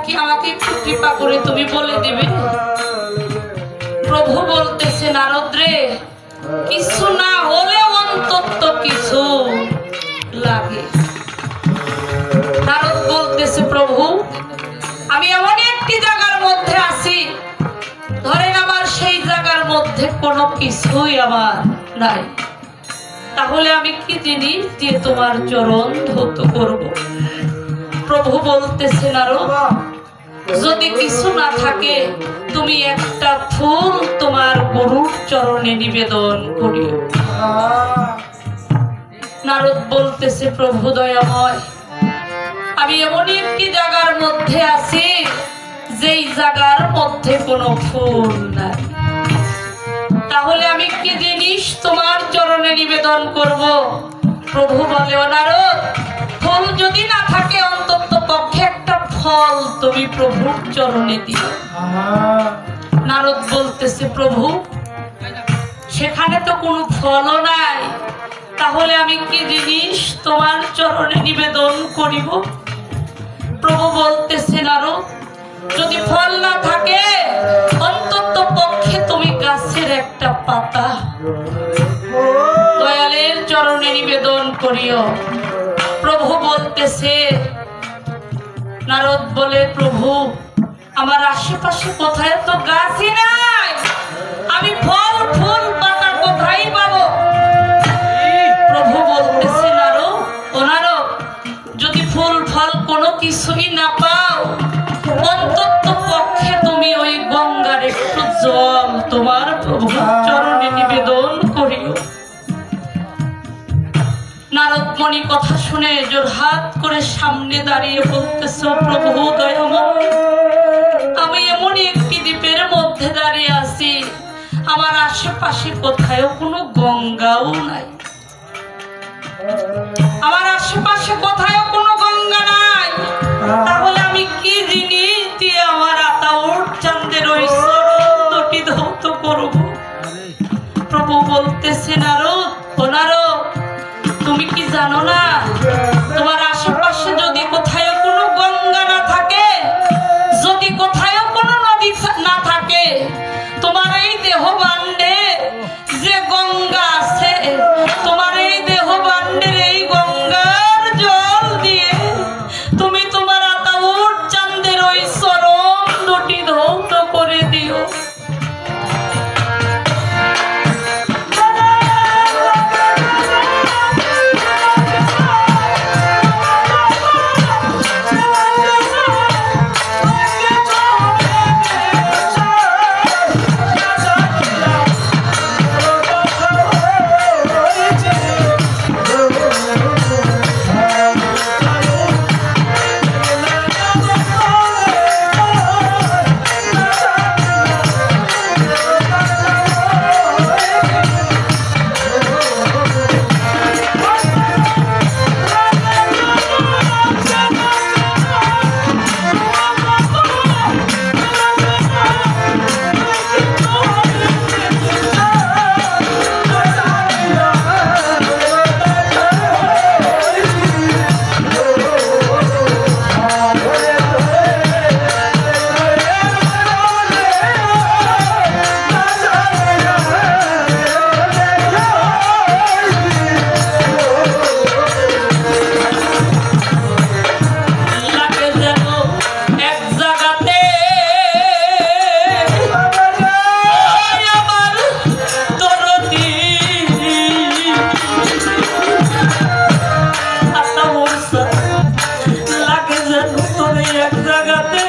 কি আমাকে একটু কৃপা করে তুমি বলে দিবে? প্রভু বলতেছে, নারদ রে, কিছু না হলে অন্তত কিছু লাগে। নারদ বলতেছে, প্রভু আমি এমন একটি জায়গার মধ্যে আছি, ধরেন আমার সেই জায়গার মধ্যে কোনো কিছুই আমার নাই, তাহলে আমি কি জিনিস দিয়ে তোমার চরণ ধৌত করব? প্রভু বলতেছে, নারদ যদি কিছু না থাকে তুমি একটা ফুল তোমার গুরুর চরণে নিবেদন করিও। নারদ বলতেছে, প্রভু দয়াময়, আমি এমন একটি জায়গার মধ্যে আছি যেই জায়গার মধ্যে কোনো ফুল নাই, তাহলে আমি কি জিনিস তোমার চরণে নিবেদন করব? প্রভু বলে, ও নারদ, ফুল যদি না থাকে অন্তত পক্ষে একটা ফল তুমি প্রভুর চরণে দিও। নারদ বলতেছে, প্রভু সেখানে তো কোনো ফলও নাই, তাহলে আমি কি জিনিস তোমার চরণে নিবেদন করিব? প্রভু বলতেছে, নারদ যদি ফল না থাকে অন্তত পক্ষে তুমি গাছের একটা পাতা দয়ালের চরণে নিবেদন করিও। প্রভু বলতেছে, নারদ বলে, প্রভু আমার আশেপাশে কোথায় তো গাছই নাই, আমি ফল ফুল পাতা কোথায় পাবো? প্রভু বলতেছে, নারদ ও নারদ, যদি ফুল ফল কোনো কিছুই না পাও অন্তত পক্ষে তুমি ওই গঙ্গার একটু জল তোমার প্রভুর চরণে নিবেদন করিও। নারদমণি কথা শুনে জোরহাত করে সামনে দাঁড়িয়ে বলতেছে, প্রভু দয়াময়, আমি এমন একটি দ্বীপের মধ্যে দাঁড়িয়ে আছি, আমার আশেপাশে কোথায় কোনো গঙ্গাও নাই, আমার আশেপাশে কোথায় কোনো গঙ্গা নাই, তাহলে আমি কি জিনিস দিয়ে আমার আতাউর চাঁদের ওই চরণটি ধৌত করব? প্রভু বলতেছে, নারদ ও নারদ, তুমি কি জানো না তোমার আশেপাশে যদি কোথায় কোনো গঙ্গা না থাকে, যদি কোথায় কোনো নদী না থাকে, তোমার এই দেহ বান্ডে যে গঙ্গা আছে, তোমার এই দেহ বান্ডের এই গঙ্গার জল দিয়ে তুমি তোমার আতাউর চাঁদের ওই চরণ দুটি ধৌত করে দিও। এক জায়গাতে